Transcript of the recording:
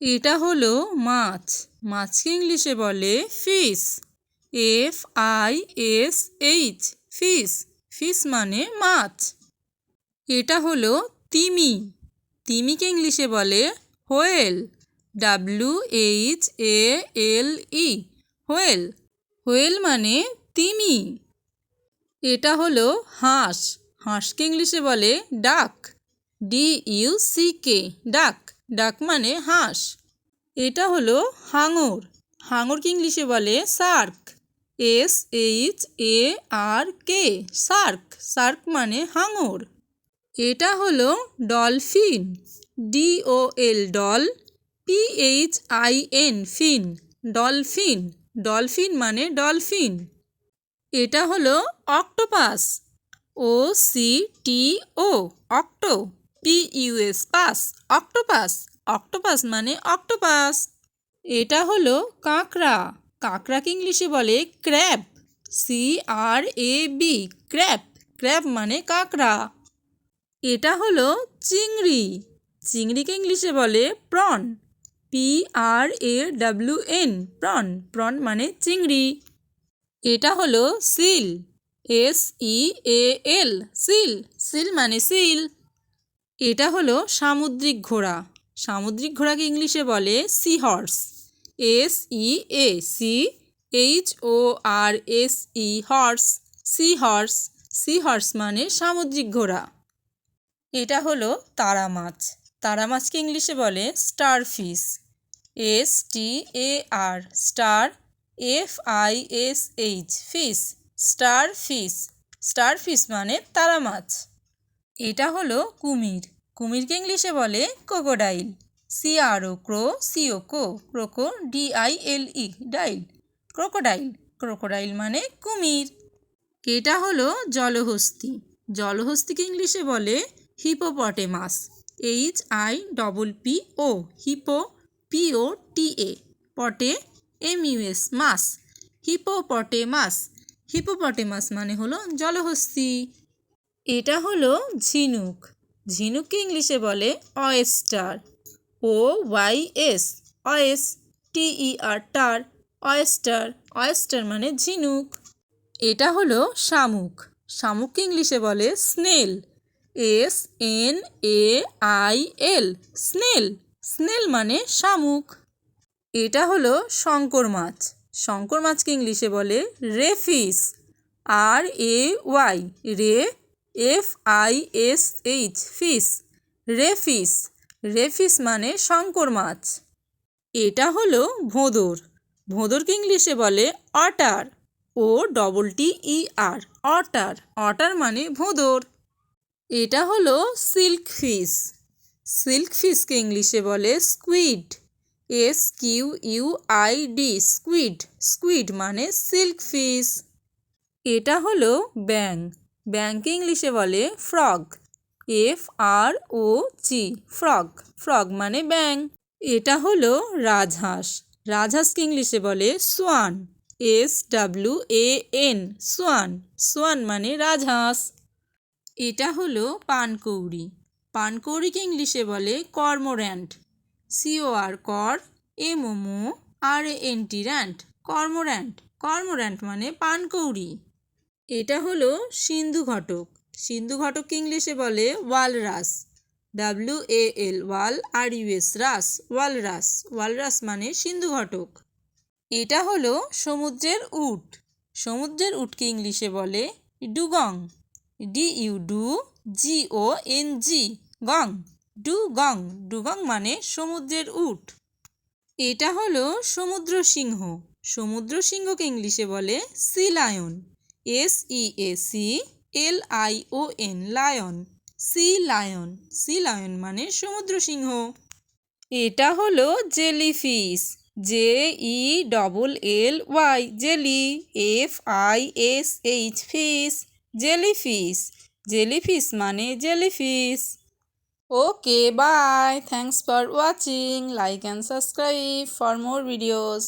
এটা হলো মাছ। মাছকে ইংলিশে বলে ফিশ। FISH fish. ফিশ মানে মাছ। এটা হলো তিমি। তিমিকে ইংলিশে বলে হোয়েল। WHALE whale. হোয়েল মানে তিমি। এটা হলো হাঁস। হাঁসকে ইংলিশে বলে ডাক। DUCK ডাক। ডাক মানে হাঁস। এটা হলো হাঙর। হাঙরকে ইংলিশে বলে শার্ক। SHARK Shark. শার্ক মানে হাঙর। এটা হলো ডলফিন। DOL doll. PHIN ফিন। ডলফিন। ডলফিন মানে ডলফিন। এটা হলো octopus. OCTO octo. PUS pass octopus. Octopus মানে অক্টোপাস। এটা হলো কাঁকড়া। কাঁকড়াকে ইংলিশে বলে ক্র্যাব। CRAB crab. ক্র্যাব মানে কাঁকড়া। এটা হলো চিংড়ি। চিংড়িকে ইংলিশে বলে প্রন। PRAWN prawn. প্রন মানে চিংড়ি। এটা হলো সিল। SEAL seal. সিল মানে সিল। এটা হলো সামুদ্রিক ঘোড়া। সামুদ্রিক ঘোড়াকে ইংলিশে বলে sea horse. SEACHORSE horse. Sea horse. Sea horse মানে সামুদ্রিক ঘোড়া। এটা হলো তারা মাছ। তারা মাছকে ইংলিশে বলে star fish. STAR star. FISH fish. Star fish. Star fish মানে তারা মাছ। এটা হলো কুমির। কুমিরকে ইংলিশে বলে ক্রোকোডাইল। CRO CRO ক্রোকো DILE ডাইল। ক্রোকোডাইল। ক্রোকোডাইল মানে কুমির। এটা হলো জলহস্তী। জলহস্তিকে ইংলিশে বলে হিপোপটেমাস। HIPPO hippo. POTA পটে। MUS মাস। হিপোপটেমাস। হিপোপটেমাস মানে হলো জলহস্তী। এটা হলো ঝিনুক। ঝিনুককে ইংলিশে বলে অয়েস্টার। OYS অয়েস। TER টার। অয়েস্টার। অয়েস্টার মানে ঝিনুক। এটা হলো শামুক। শামুককে ইংলিশে বলে স্নেল। SNAIL snail. স্নেল মানে শামুক। এটা হলো শঙ্কর মাছ। শঙ্কর মাছকে ইংলিশে বলে rayfish. RAY ray. FISH fish. Rayfish. Rayfish মানে শঙ্কর মাছ। এটা হলো ভোঁদর। ভোঁদরকে ইংলিশে বলে অটার। OTTER অটার। অটার মানে ভোঁদর। এটা হলো সিল্ক ফিশ। সিল্ক ফিশকে ইংলিশে বলে স্কুইড। SQUID squid. স্কুইড মানে সিল্ক ফিশ। এটা হলো ব্যাং। ব্যাংকে ইংলিশে বলে ফ্রগ। FROG frog. ফ্রগ মানে ব্যাং। এটা হলো রাজহাঁস। রাজহাঁসকে ইংলিশে বলে সোয়ান। SWAN Schwann. সোয়ান মানে রাজহাঁস। এটা হলো পানকৌড়ি। পানকৌড়িকে ইংলিশে বলে cormorant. COR cor. MOMORANT rant. Cormorant. Cormorant মানে পানকৌড়ি। এটা হলো সিন্ধু ঘটক। সিন্ধু ঘটককে ইংলিশে বলে ওয়ালরাস। WAL ওয়াল RUS রাস। ওয়ালরাস। ওয়ালরাস মানে সিন্ধু ঘটক। এটা হলো সমুদ্রের উট। সমুদ্রের উটকে ইংলিশে বলে ডুগং। DUGONG গং। ডুগং। ডুগং মানে সমুদ্রের উট। এটা হলো সমুদ্র সিংহ। সমুদ্র সিংহকে ইংলিশে বলে sea lion. SEACLION lion. Sea lion. Sea lion মানে সমুদ্র সিংহ। এটা হলো jellyfish. JELLY jelly. FISH fish. Jellyfish. Jellyfish মানে jellyfish. Okay, bye. Thanks for watching. Like and subscribe for more videos.